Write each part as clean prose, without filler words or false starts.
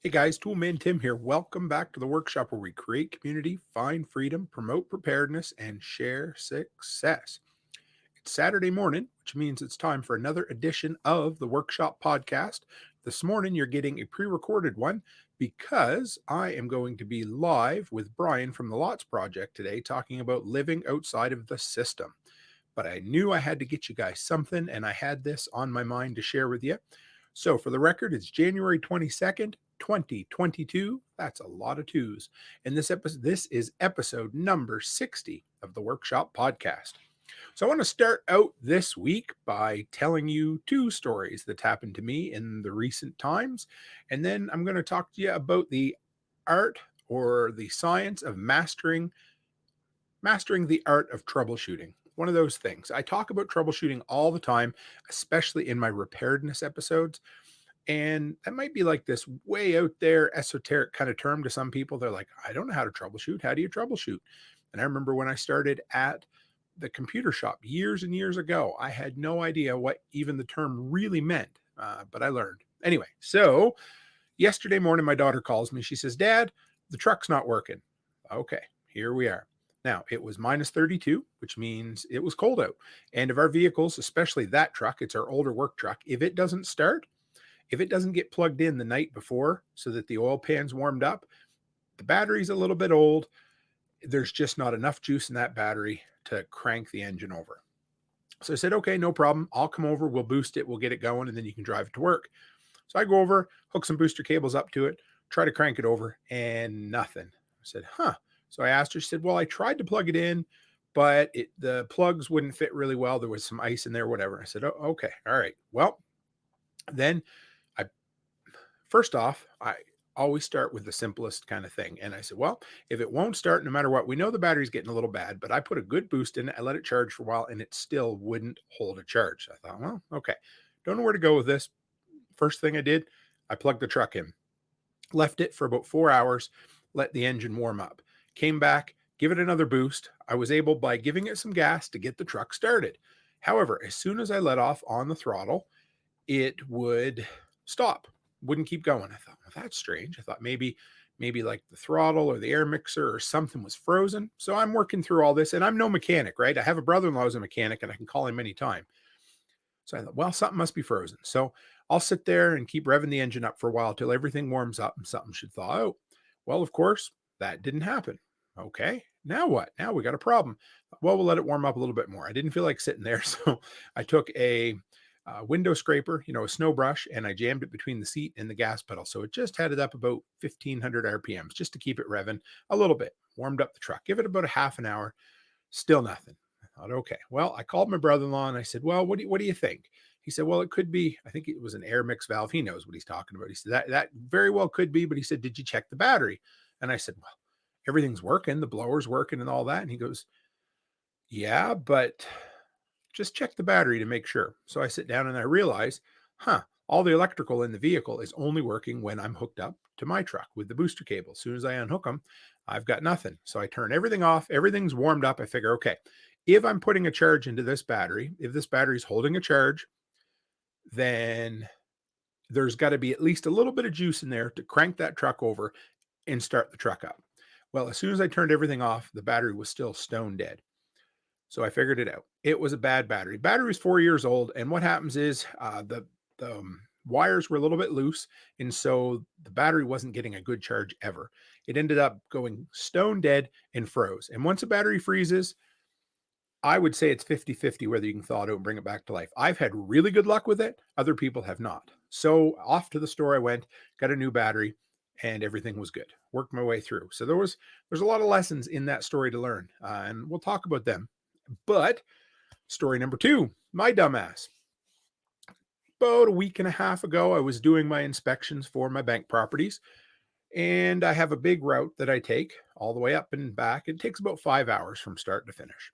Hey guys, Toolman Tim here. Welcome back to the workshop where we create community, find freedom, promote preparedness, and share success. It's Saturday morning, which means it's time for another edition of the Workshop Podcast. This morning, you're getting a pre recorded one because I am going to be live with Brian from the Lots Project today talking about living outside of the system. But I knew I had to get you guys something, and I had this on my mind to share with you. So, for the record, it's January 22nd, 2022. That's a lot of twos. And this is episode number 60 of the Workshop Podcast. So I want to start out this week by telling you two stories that happened to me in the recent times. And then I'm going to talk to you about the art or the science of mastering the art of troubleshooting. One of those things. I talk about troubleshooting all the time, especially in my preparedness episodes. And that might be like this way out there esoteric kind of term to some people. They're like, I don't know how to troubleshoot. How do you troubleshoot? And I remember when I started at the computer shop years and years ago, I had no idea what even the term really meant, but I learned. Anyway, so yesterday morning, my daughter calls me. She says, Dad, the truck's not working. Okay, here we are. Now, it was minus 32, which means it was cold out. And of our vehicles, especially that truck, it's our older work truck, if it doesn't start, if it doesn't get plugged in the night before so that the oil pan's warmed up, the battery's a little bit old. There's just not enough juice in that battery to crank the engine over. So I said, okay, no problem. I'll come over. We'll boost it. We'll get it going, and then you can drive it to work. So I go over, hook some booster cables up to it, try to crank it over, and nothing. I said, huh. So I asked her, she said, well, I tried to plug it in, but the plugs wouldn't fit really well. There was some ice in there, whatever. I said, oh, okay. All right. Well, then I first off, I always start with the simplest kind of thing. And I said, well, if it won't start, no matter what, we know the battery's getting a little bad, but I put a good boost in it. I let it charge for a while and it still wouldn't hold a charge. So I thought, well, okay, don't know where to go with this. First thing I did, I plugged the truck in, left it for about 4 hours, let the engine warm up, came back, give it another boost. I was able, by giving it some gas, to get the truck started. However, as soon as I let off on the throttle, it would stop, wouldn't keep going. I thought, well, that's strange. I thought maybe like the throttle or the air mixer or something was frozen. So I'm working through all this, and I'm no mechanic, right? I have a brother-in-law who's a mechanic, and I can call him anytime. So I thought, well, something must be frozen. So I'll sit there and keep revving the engine up for a while till everything warms up and something should thaw out. Well, of course, that didn't happen. Okay, now what? Now we got a problem. Well, we'll let it warm up a little bit more. I didn't feel like sitting there, so I took a window scraper, a snow brush, and I jammed it between the seat and the gas pedal. So it just had it up about 1500 RPMs just to keep it revving a little bit. Warmed up the truck. Give it about a half an hour. Still nothing. I thought, okay. Well, I called my brother-in-law and I said, well, what do you think? He said, well, it could be, I think it was an air mix valve. He knows what he's talking about. He said, that very well could be, but he said, did you check the battery? And I said, well, everything's working, the blower's working and all that. And he goes, yeah, but just check the battery to make sure. So I sit down and I realize, all the electrical in the vehicle is only working when I'm hooked up to my truck with the booster cable. As soon as I unhook them, I've got nothing. So I turn everything off. Everything's warmed up. I figure, okay, if I'm putting a charge into this battery, if this battery's holding a charge, then there's got to be at least a little bit of juice in there to crank that truck over and start the truck up. Well, as soon as I turned everything off, the battery was still stone dead. So I figured it out. It was a bad battery. Battery was 4 years old, and what happens is the wires were a little bit loose, and so the battery wasn't getting a good charge ever. It ended up going stone dead and froze. And once a battery freezes, I would say it's 50-50 whether you can thaw it out and bring it back to life. I've had really good luck with it. Other people have not. So off to the store I went, got a new battery, and everything was good. Worked my way through. So there's a lot of lessons in that story to learn, and we'll talk about them. But story number two, my dumbass. About a week and a half ago, I was doing my inspections for my bank properties, and I have a big route that I take all the way up and back. It takes about 5 hours from start to finish.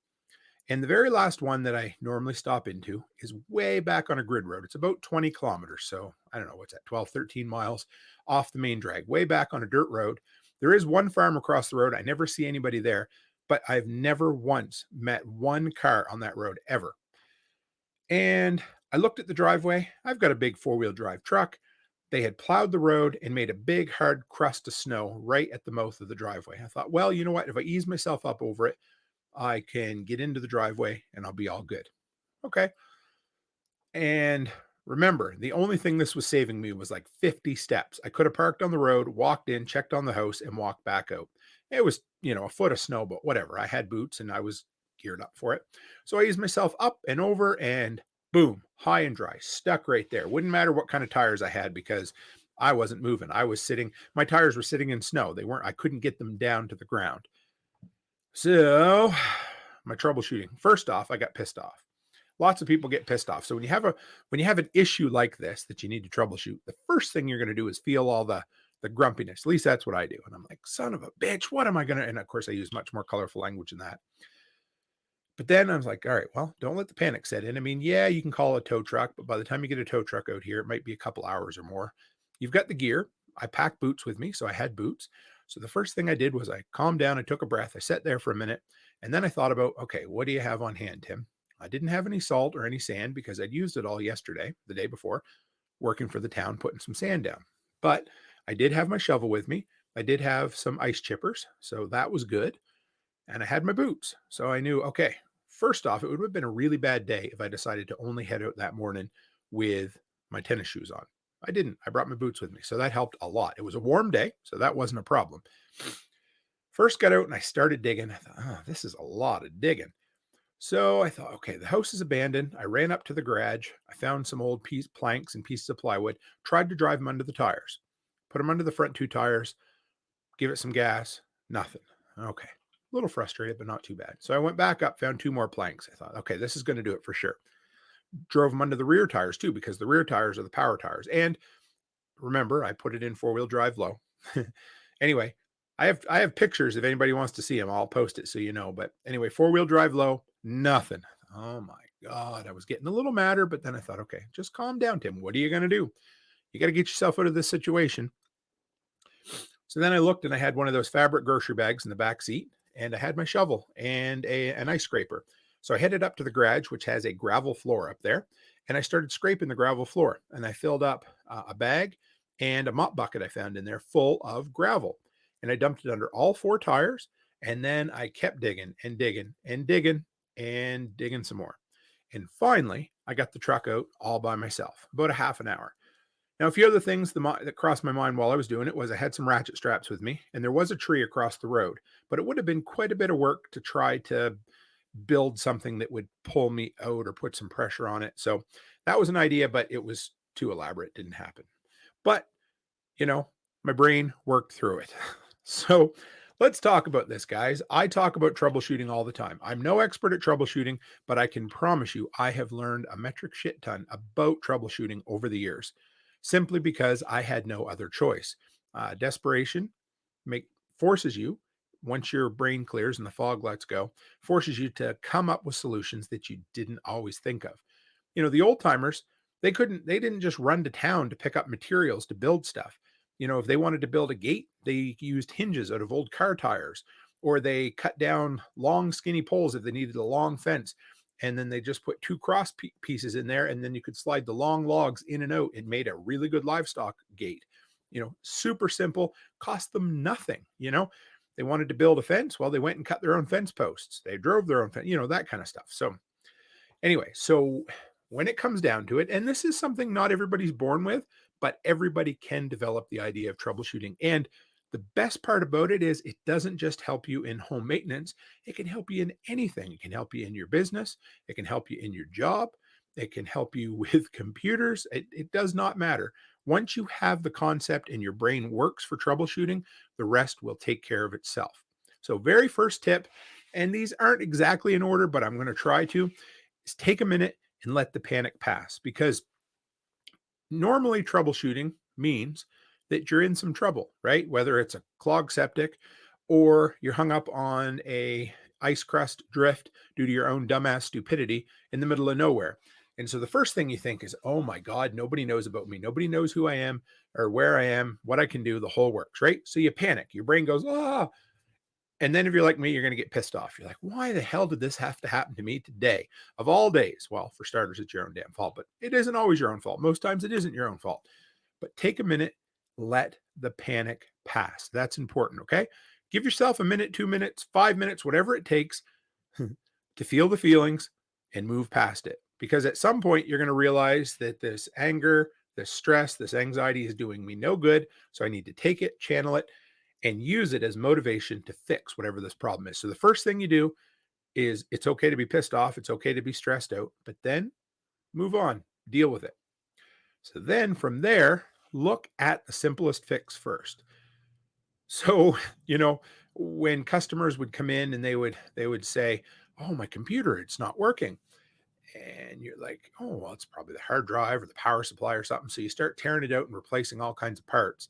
And the very last one that I normally stop into is way back on a grid road. It's about 20 kilometers. So I don't know, what's that, 12, 13 miles off the main drag, way back on a dirt road. There is one farm across the road. I never see anybody there, but I've never once met one car on that road ever. And I looked at the driveway. I've got a big four-wheel drive truck. They had plowed the road and made a big hard crust of snow right at the mouth of the driveway. I thought, well, you know what? If I ease myself up over it, I can get into the driveway and I'll be all good. Okay. And remember, the only thing this was saving me was like 50 steps. I could have parked on the road, walked in, checked on the house, and walked back out. It was, a foot of snow, but whatever. I had boots and I was geared up for it. So I eased myself up and over and boom, high and dry, stuck right there. Wouldn't matter what kind of tires I had because I wasn't moving. I was sitting, my tires were sitting in snow. I couldn't get them down to the ground. So my troubleshooting, first off, I got pissed off. Lots of people get pissed off. So when you have an issue like this that you need to troubleshoot, the first thing you're going to do is feel all the grumpiness. At least that's what I do. And I'm like, son of a bitch, what am I going to? And of course, I use much more colorful language than that. But then I was like, all right, well, don't let the panic set in. I mean, yeah, you can call a tow truck, but by the time you get a tow truck out here, it might be a couple hours or more. You've got the gear. I packed boots with me, so I had boots. So the first thing I did was I calmed down, I took a breath, I sat there for a minute, and then I thought about, okay, what do you have on hand, Tim? I didn't have any salt or any sand because I'd used it all yesterday, the day before, working for the town, putting some sand down. But I did have my shovel with me. I did have some ice chippers, so that was good. And I had my boots. So I knew, okay, first off, it would have been a really bad day if I decided to only head out that morning with my tennis shoes on. I didn't. I brought my boots with me. So that helped a lot. It was a warm day, so that wasn't a problem. First got out and I started digging. I thought, oh, this is a lot of digging. So I thought, okay, the house is abandoned. I ran up to the garage. I found some old planks and pieces of plywood, tried to drive them under the tires, put them under the front two tires, give it some gas, nothing. Okay. A little frustrated, but not too bad. So I went back up, found two more planks. I thought, okay, this is going to do it for sure. Drove them under the rear tires too, because the rear tires are the power tires. And remember, I put it in 4-wheel drive low. Anyway, I have pictures if anybody wants to see them. I'll post it so you know. But anyway, 4-wheel drive low, nothing. Oh my God. I was getting a little madder, but then I thought, okay, just calm down, Tim. What are you going to do? You got to get yourself out of this situation. So then I looked and I had one of those fabric grocery bags in the back seat and I had my shovel and an ice scraper. So I headed up to the garage, which has a gravel floor up there, and I started scraping the gravel floor. And I filled up a bag and a mop bucket I found in there full of gravel. And I dumped it under all 4 tires. And then I kept digging and digging and digging and digging some more. And finally, I got the truck out all by myself, about a half an hour. Now, a few other things that crossed my mind while I was doing it was I had some ratchet straps with me, and there was a tree across the road, but it would have been quite a bit of work to try to build something that would pull me out or put some pressure on it. So that was an idea, but it was too elaborate. It didn't happen. But, my brain worked through it. So let's talk about this, guys. I talk about troubleshooting all the time. I'm no expert at troubleshooting, but I can promise you I have learned a metric shit ton about troubleshooting over the years, simply because I had no other choice. Desperation forces you, once your brain clears and the fog lets go, forces you to come up with solutions that you didn't always think of. The old timers, they didn't just run to town to pick up materials to build stuff. If they wanted to build a gate, they used hinges out of old car tires, or they cut down long skinny poles if they needed a long fence. And then they just put 2 cross pieces in there, and then you could slide the long logs in and out. It made a really good livestock gate. Super simple, cost them nothing. They wanted to build a fence. Well, they went and cut their own fence posts. They drove their own fence, that kind of stuff. So anyway, so when it comes down to it, and this is something not everybody's born with, but everybody can develop the idea of troubleshooting. And the best part about it is it doesn't just help you in home maintenance. It can help you in anything. It can help you in your business. It can help you in your job. It can help you with computers. It does not matter. Once you have the concept and your brain works for troubleshooting, the rest will take care of itself. So very first tip, and these aren't exactly in order, but I'm going to try to, is take a minute and let the panic pass, because normally troubleshooting means that you're in some trouble, right? Whether it's a clogged septic or you're hung up on a ice crust drift due to your own dumbass stupidity in the middle of nowhere. And so the first thing you think is, oh my God, nobody knows about me. Nobody knows who I am or where I am, what I can do, the whole works, right? So you panic. Your brain goes, ah. And then if you're like me, you're going to get pissed off. You're like, why the hell did this have to happen to me today? Of all days? Well, for starters, it's your own damn fault, but it isn't always your own fault. Most times it isn't your own fault. but take a minute, let the panic pass. That's important, okay? Give yourself a minute, 2 minutes, 5 minutes, whatever it takes to feel the feelings and move past it. Because at some point, you're going to realize that this anger, this stress, this anxiety is doing me no good. So I need to take it, channel it, and use it as motivation to fix whatever this problem is. So the first thing you do is it's okay to be pissed off. It's okay to be stressed out, but then move on, deal with it. So then from there, look at the simplest fix first. So, when customers would come in and they would say, "Oh, my computer, it's not working." And you're like, "Oh, well, it's probably the hard drive or the power supply or something." So you start tearing it out and replacing all kinds of parts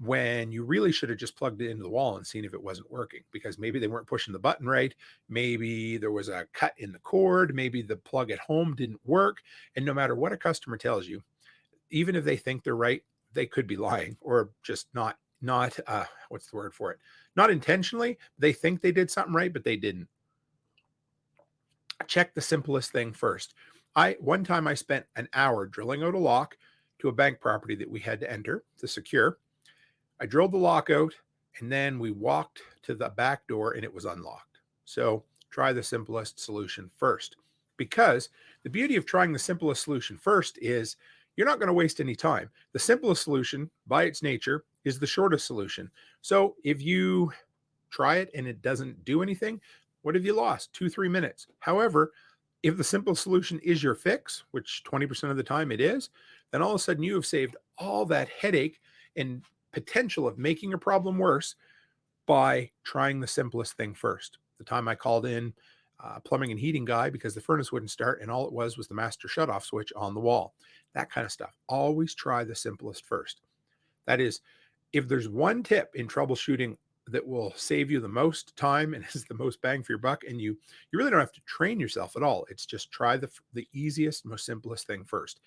when you really should have just plugged it into the wall and seen if it wasn't working, because maybe they weren't pushing the button right. Maybe there was a cut in the cord. Maybe the plug at home didn't work. And no matter what a customer tells you, even if they think they're right, they could be lying or just not what's the word for it? Not intentionally. They think they did something right, but they didn't. Check the simplest thing first. One time I spent an hour drilling out a lock to a bank property that we had to enter to secure. I drilled the lock out and then we walked to the back door and it was unlocked. So try the simplest solution first, because the beauty of trying the simplest solution first is you're not going to waste any time. The simplest solution by its nature is the shortest solution. So if you try it and it doesn't do anything, what have you lost? 2, 3 minutes. However, if the simple solution is your fix, which 20% of the time it is, then all of a sudden you have saved all that headache and potential of making a problem worse by trying the simplest thing first. The time I called in a plumbing and heating guy because the furnace wouldn't start and all it was the master shutoff switch on the wall. That kind of stuff. Always try the simplest first. That is, if there's one tip in troubleshooting that will save you the most time and is the most bang for your buck, and you really don't have to train yourself at all. It's just try the easiest, most simplest thing first.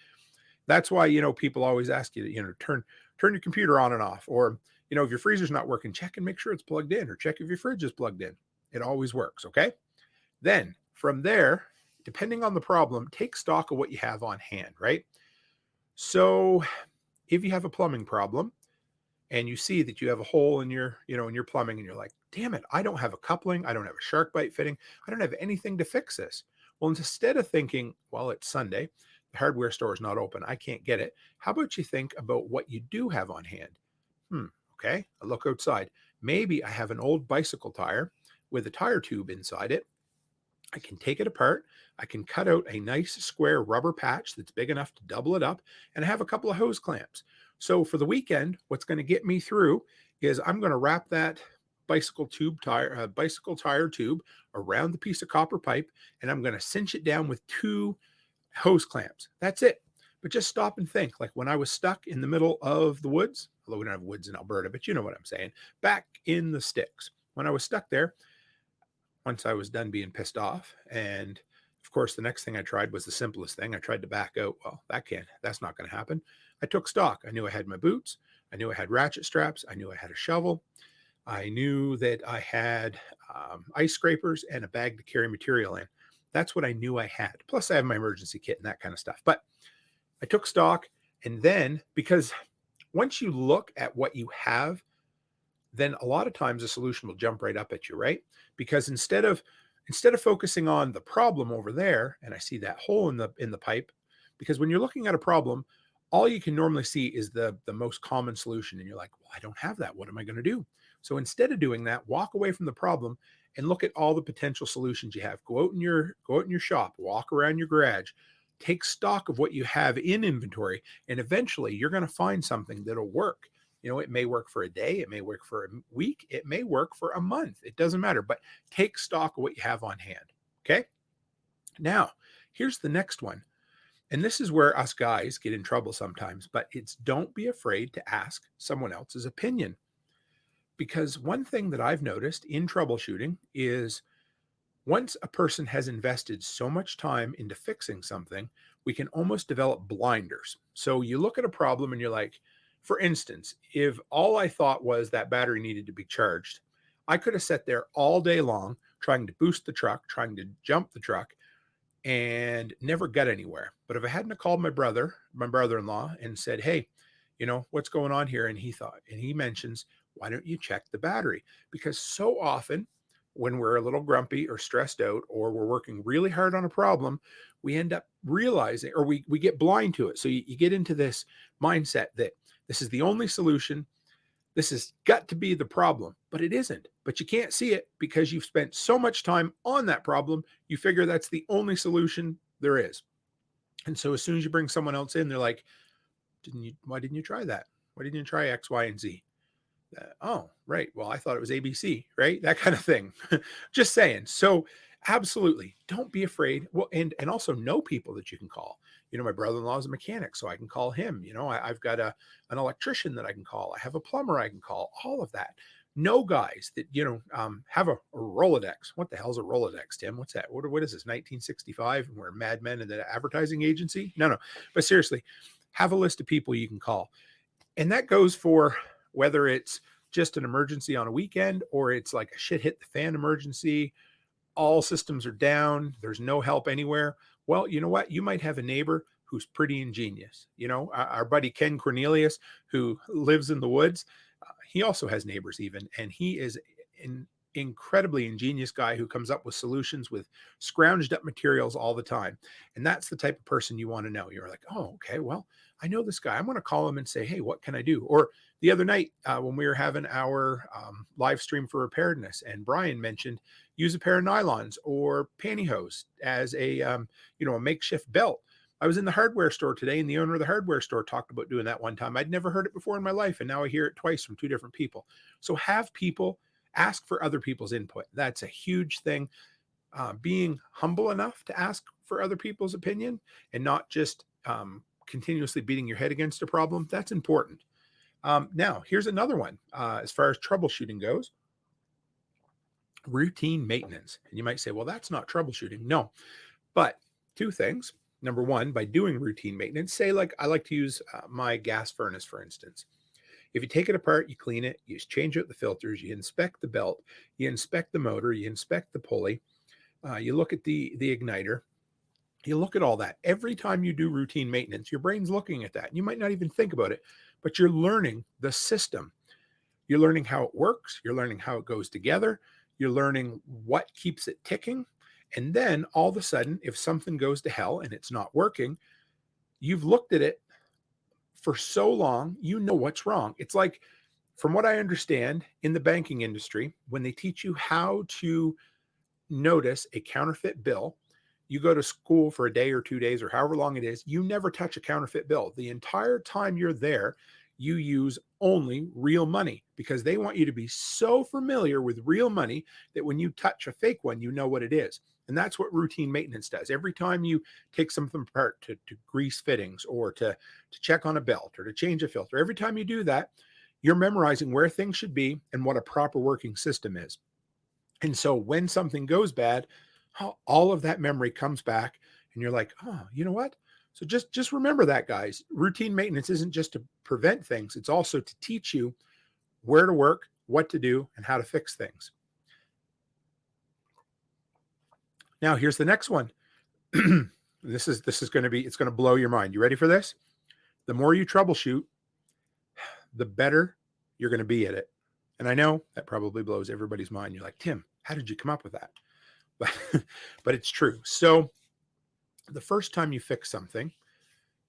That's why, people always ask you to, turn your computer on and off, or, if your freezer's not working, check and make sure it's plugged in, or check if your fridge is plugged in. It always works. Okay. Then from there, depending on the problem, take stock of what you have on hand, right? So if you have a plumbing problem and you see that you have a hole in your plumbing and you're like, damn it, I don't have a coupling. I don't have a shark bite fitting. I don't have anything to fix this. Well, instead of thinking, well, it's Sunday, the hardware store is not open, I can't get it. How about you think about what you do have on hand? Okay. I look outside. Maybe I have an old bicycle tire with a tire tube inside it. I can take it apart. I can cut out a nice square rubber patch that's big enough to double it up, and I have a couple of hose clamps. So for the weekend, what's going to get me through is I'm going to wrap that bicycle tire tube around the piece of copper pipe, and I'm going to cinch it down with 2 hose clamps. That's it. But just stop and think. Like when I was stuck in the middle of the woods, although we don't have woods in Alberta, but you know what I'm saying, back in the sticks. When I was stuck there, once I was done being pissed off, and of course, the next thing I tried was the simplest thing. I tried to back out. Well, that's not going to happen. I took stock. I knew I had my boots. I knew I had ratchet straps. I knew I had a shovel. I knew that I had ice scrapers and a bag to carry material in. That's what I knew I had. Plus, I have my emergency kit and that kind of stuff. But I took stock. And then, because once you look at what you have, then a lot of times the solution will jump right up at you, right? Because instead of focusing on the problem over there, and I see that hole in the pipe, because when you're looking at a problem, all you can normally see is the most common solution, and you're like, well, I don't have that. What am I going to do? So instead of doing that, walk away from the problem and look at all the potential solutions you have. Go out in your shop, walk around your garage, take stock of what you have in inventory, and eventually you're going to find something that'll work. It may work for a day, it may work for a week, it may work for a month. It doesn't matter, but take stock of what you have on hand. Okay. Now, here's the next one. And this is where us guys get in trouble sometimes, but it's don't be afraid to ask someone else's opinion. Because one thing that I've noticed in troubleshooting is once a person has invested so much time into fixing something, we can almost develop blinders. So you look at a problem and you're like, for instance, if all I thought was that battery needed to be charged, I could have sat there all day long trying to boost the truck, trying to jump the truck, and never got anywhere. But if I hadn't called my brother-in-law, and said, hey, what's going on here? And he mentions, why don't you check the battery? Because so often when we're a little grumpy or stressed out, or we're working really hard on a problem, we end up realizing, or we get blind to it. So you get into this mindset that this is the only solution. This has got to be the problem, but it isn't. But you can't see it because you've spent so much time on that problem. You figure that's the only solution there is. And so as soon as you bring someone else in, they're like, why didn't you try that? Why didn't you try X, Y, and Z? Oh, right. Well, I thought it was ABC, right? That kind of thing. Just saying. So absolutely don't be afraid. Well, and also know people that you can call. My brother-in-law is a mechanic, so I can call him. I've got an electrician that I can call. I have a plumber I can call. All of that. Know guys that have a Rolodex. What the hell's a Rolodex, Tim? What's that? What is this? 1965? And we're Mad Men in the advertising agency? No. But seriously, have a list of people you can call, and that goes for whether it's just an emergency on a weekend, or it's like a shit hit the fan emergency, all systems are down, there's no help anywhere. Well, you know what? You might have a neighbor who's pretty ingenious. Our buddy Ken Cornelius, who lives in the woods, he also has neighbors even, and he is an incredibly ingenious guy who comes up with solutions with scrounged up materials all the time. And that's the type of person you want to know. You're like, oh, okay, well, I know this guy. I'm going to call him and say, hey, what can I do? Or the other night when we were having our live stream for preparedness, and Brian mentioned use a pair of nylons or pantyhose as a makeshift belt. I was in the hardware store today, and the owner of the hardware store talked about doing that one time. I'd never heard it before in my life, and now I hear it twice from two different people. So have people ask for other people's input. That's a huge thing. Being humble enough to ask for other people's opinion and not just continuously beating your head against a problem, that's important. Now, here's another one as far as troubleshooting goes. Routine maintenance. And you might say, well, that's not troubleshooting. No, but two things. Number one, by doing routine maintenance, say like I like to use my gas furnace, for instance. If you take it apart, you clean it, you change out the filters, you inspect the belt, you inspect the motor, you inspect the pulley, you look at the igniter, you look at all that. Every time you do routine maintenance, your brain's looking at that. You might not even think about it, but you're learning the system. You're learning how it works. You're learning how it goes together. You're learning what keeps it ticking. And then all of a sudden, if something goes to hell and it's not working, you've looked at it for so long, you know what's wrong. It's like, from what I understand in the banking industry, when they teach you how to notice a counterfeit bill, you go to school for a day or 2 days or however long it is, you never touch a counterfeit bill. The entire time you're there, you use only real money, because they want you to be so familiar with real money that when you touch a fake one, you know what it is. And that's what routine maintenance does. Every time you take something apart to grease fittings, or to check on a belt, or to change a filter, every time you do that, you're memorizing where things should be and what a proper working system is. And so when something goes bad, all of that memory comes back, and you're like, oh, you know what? So just remember that, guys. Routine maintenance isn't just to prevent things. It's also to teach you where to work, what to do, and how to fix things. Now, here's the next one. This is going to be, it's going to blow your mind. You ready for this? The more you troubleshoot, the better you're going to be at it. And I know that probably blows everybody's mind. You're like, Tim, how did you come up with that? But it's true. So the first time you fix something,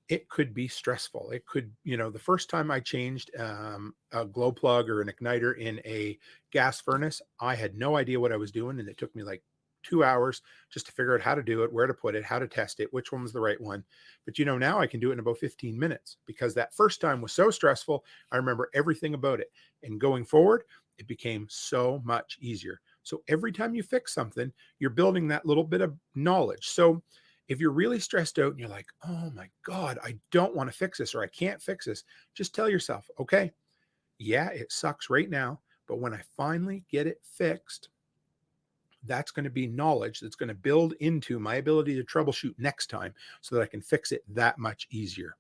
it could be stressful. It could, the first time I changed a glow plug or an igniter in a gas furnace, I had no idea what I was doing. And it took me like 2 hours just to figure out how to do it, where to put it, how to test it, which one was the right one. But now I can do it in about 15 minutes, because that first time was so stressful. I remember everything about it. And going forward, it became so much easier. So every time you fix something, you're building that little bit of knowledge. So if you're really stressed out and you're like, oh my God, I don't want to fix this, or I can't fix this, just tell yourself, okay, yeah, it sucks right now, but when I finally get it fixed, that's going to be knowledge that's going to build into my ability to troubleshoot next time, so that I can fix it that much easier.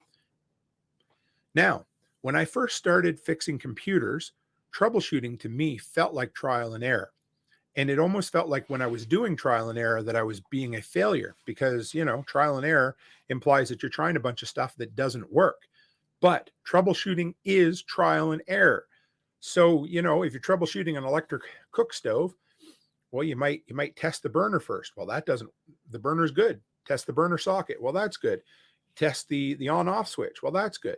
Now, when I first started fixing computers, troubleshooting to me felt like trial and error. And it almost felt like when I was doing trial and error that I was being a failure, because, trial and error implies that you're trying a bunch of stuff that doesn't work. But troubleshooting is trial and error. So, if you're troubleshooting an electric cook stove, well, you might test the burner first. Well, that doesn't the burner's good. Test the burner socket. Well, that's good. Test the on-off switch. Well, that's good.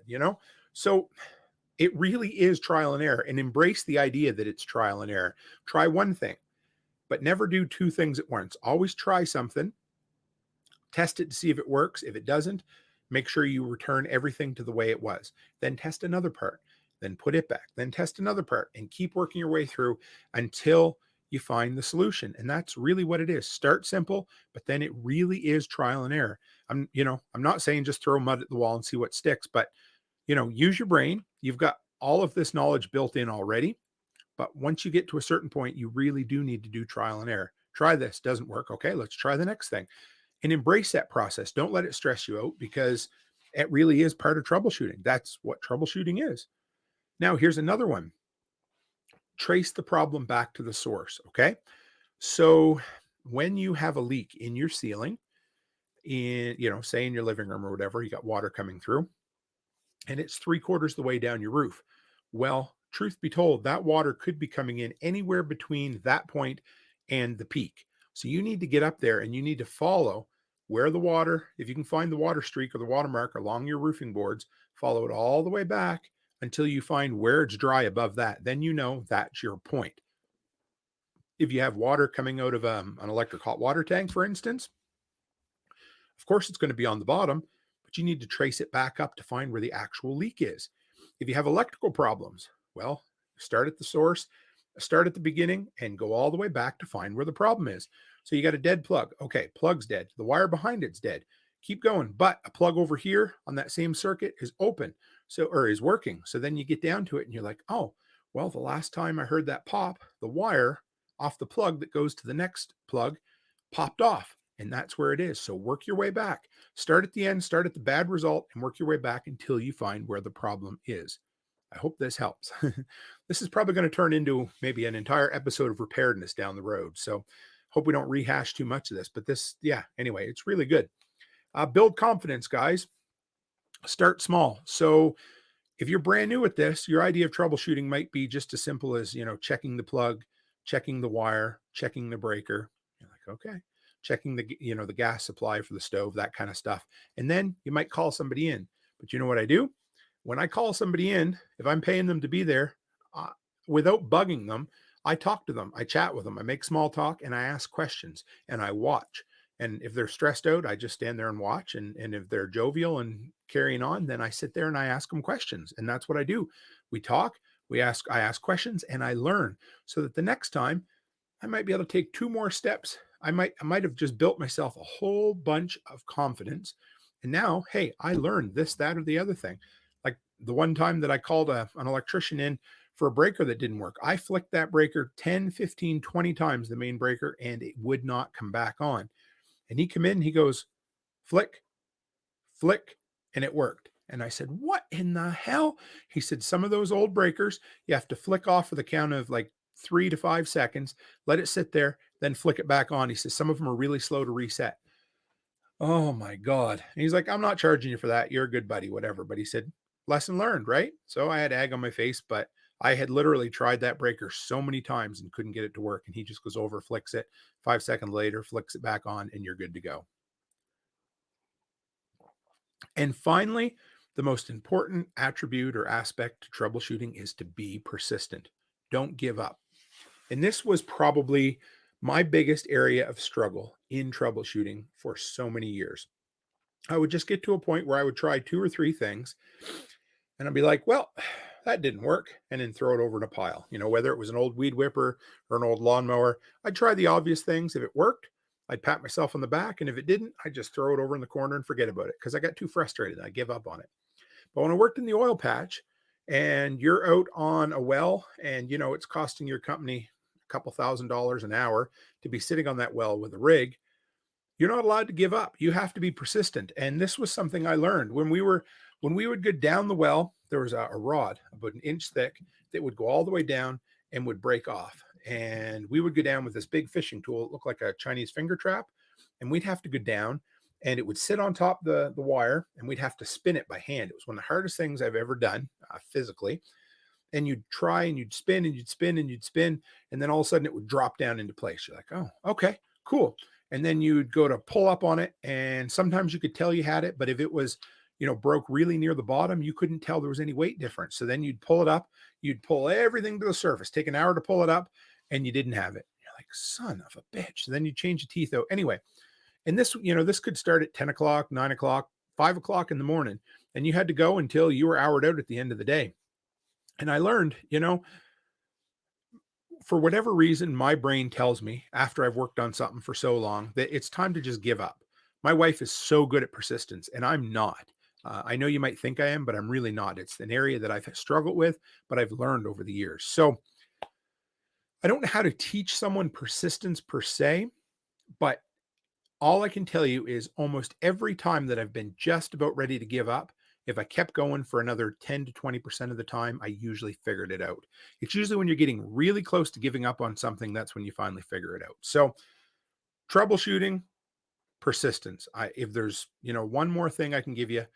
So it really is trial and error, and embrace the idea that it's trial and error. Try one thing, but never do two things at once. Always try something, test it to see if it works. If it doesn't, make sure you return everything to the way it was. Then test another part, then put it back, then test another part, and keep working your way through until you find the solution. And that's really what it is. Start simple, but then it really is trial and error. I'm not saying just throw mud at the wall and see what sticks, but use your brain. You've got all of this knowledge built in already. But once you get to a certain point, you really do need to do trial and error. Try this, doesn't work. Okay, let's try the next thing, and embrace that process. Don't let it stress you out, because it really is part of troubleshooting. That's what troubleshooting is. Now, here's another one. Trace the problem back to the source. Okay. So when you have a leak in your ceiling, say in your living room or whatever, you got water coming through and it's 3/4 the way down your roof. Well, truth be told, that water could be coming in anywhere between that point and the peak. So you need to get up there and you need to follow where the water, if you can find the water streak or the watermark along your roofing boards, follow it all the way back until you find where it's dry above that. Then that's your point. If you have water coming out of an electric hot water tank, for instance, of course, it's going to be on the bottom, but you need to trace it back up to find where the actual leak is. If you have electrical problems, well, start at the source, start at the beginning, and go all the way back to find where the problem is. So you got a dead plug. Okay, plug's dead. The wire behind it's dead. Keep going. But a plug over here on that same circuit is open, or is working. So then you get down to it and you're like, oh, well, the last time I heard that pop, the wire off the plug that goes to the next plug popped off. And that's where it is. So work your way back. Start at the end, start at the bad result, and work your way back until you find where the problem is. I hope this helps. This is probably going to turn into maybe an entire episode of preparedness down the road. So hope we don't rehash too much of this. But anyway, it's really good. Build confidence, guys. Start small. So if you're brand new at this, your idea of troubleshooting might be just as simple as, checking the plug, checking the wire, checking the breaker. You're like, okay, checking the gas supply for the stove, that kind of stuff. And then you might call somebody in. But you know what I do? When I call somebody in, if I'm paying them to be there, without bugging them, I talk to them, I chat with them, I make small talk, and I ask questions, and I watch. And if they're stressed out, I just stand there and watch. And if they're jovial and carrying on, then I sit there and I ask them questions. And that's what I do. We talk, I ask questions, and I learn, so that the next time I might be able to take 2 more steps. I might have just built myself a whole bunch of confidence. And now, hey, I learned this, that, or the other thing. Like the one time that I called an electrician in for a breaker that didn't work. I flicked that breaker 10, 15, 20 times, the main breaker, and it would not come back on. And he come in, he goes, flick, flick, and it worked. And I said, what in the hell? He said, some of those old breakers, you have to flick off for the count of like 3 to 5 seconds, let it sit there, then flick it back on. He says, some of them are really slow to reset. Oh my God. And he's like, I'm not charging you for that. You're a good buddy, whatever. But he said, lesson learned, right? So I had egg on my face, but I had literally tried that breaker so many times and couldn't get it to work. And he just goes over, flicks it, 5 seconds later, flicks it back on, and you're good to go. And finally, the most important attribute or aspect to troubleshooting is to be persistent. Don't give up. And this was probably my biggest area of struggle in troubleshooting for so many years. I would just get to a point where I would try 2 or 3 things and I'd be like, well, that didn't work, and then throw it over in a pile. Whether it was an old weed whipper or an old lawnmower, I'd try the obvious things. If it worked, I'd pat myself on the back. And if it didn't, I'd just throw it over in the corner and forget about it because I got too frustrated. I give up on it. But when I worked in the oil patch and you're out on a well and, it's costing your company a couple $1,000s an hour to be sitting on that well with a rig, you're not allowed to give up. You have to be persistent. And this was something I learned when we would go down the well. There was a rod about 1 inch thick that would go all the way down and would break off. And we would go down with this big fishing tool. It looked like a Chinese finger trap. And we'd have to go down and it would sit on top the wire, and we'd have to spin it by hand. It was one of the hardest things I've ever done physically. And you'd try and you'd spin and you'd spin and you'd spin, and then all of a sudden it would drop down into place. You're like, oh, okay, cool. And then you'd go to pull up on it, and sometimes you could tell you had it, but if it was, broke really near the bottom, you couldn't tell there was any weight difference. So then you'd pull it up, you'd pull everything to the surface, take an hour to pull it up, and you didn't have it. You're like, son of a bitch. So then you change the teeth out. Anyway, and this could start at 10 o'clock, 9 o'clock, 5 o'clock in the morning, and you had to go until you were houred out at the end of the day. And I learned, for whatever reason, my brain tells me after I've worked on something for so long that it's time to just give up. My wife is so good at persistence, and I'm not. I know you might think I am, but I'm really not. It's an area that I've struggled with, but I've learned over the years. So I don't know how to teach someone persistence per se, but all I can tell you is almost every time that I've been just about ready to give up, if I kept going for another 10 to 20% of the time, I usually figured it out. It's usually when you're getting really close to giving up on something, that's when you finally figure it out. So, troubleshooting, persistence. If there's, one more thing I can give you,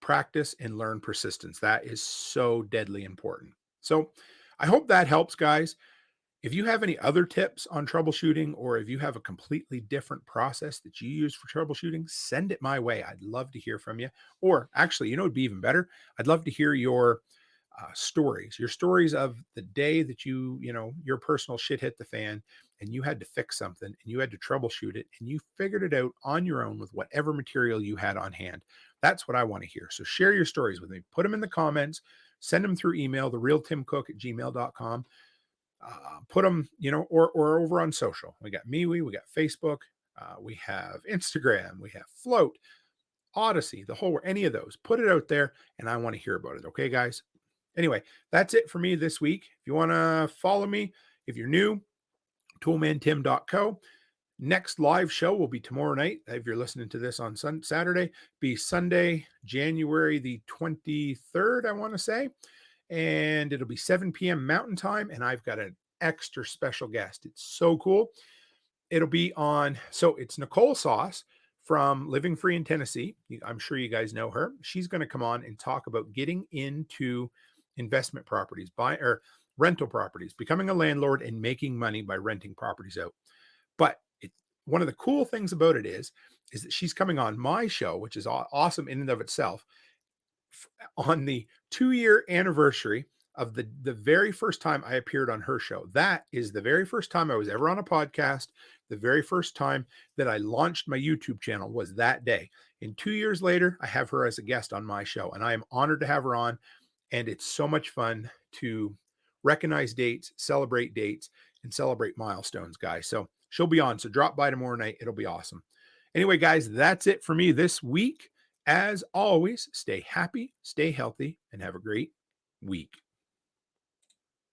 practice and learn persistence. That is so deadly important. So, I hope that helps, guys. If you have any other tips on troubleshooting, or if you have a completely different process that you use for troubleshooting, send it my way. I'd love to hear from you. Or actually, it'd be even better. I'd love to hear your stories of the day that your personal shit hit the fan and you had to fix something and you had to troubleshoot it and you figured it out on your own with whatever material you had on hand. That's what I want to hear. So share your stories with me. Put them in the comments, send them through email, therealtimcook@gmail.com. Put them, or over on social. We got MeWe, we got Facebook, we have Instagram, we have Float, Odyssey, any of those. Put it out there, and I want to hear about it. Okay, guys. Anyway, that's it for me this week. If you want to follow me, if you're new, toolmantim.co. Next live show will be tomorrow night. If you're listening to this on Saturday, be Sunday, January the 23rd, I want to say. And it'll be 7 p.m. Mountain Time. And I've got an extra special guest. It's so cool. It'll be so it's Nicole Sauce from Living Free in Tennessee. I'm sure you guys know her. She's going to come on and talk about getting into investment properties, or rental properties, becoming a landlord and making money by renting properties out. But one of the cool things about it is that she's coming on my show, which is awesome in and of itself, on the 2-year anniversary of the very first time I appeared on her show. That is the very first time I was ever on a podcast. The very first time that I launched my YouTube channel was that day. And 2 years later, I have her as a guest on my show, and I am honored to have her on. And it's so much fun to recognize dates, celebrate dates, and celebrate milestones, guys. So she'll be on. So drop by tomorrow night. It'll be awesome. Anyway, guys, that's it for me this week. As always, stay happy, stay healthy, and have a great week.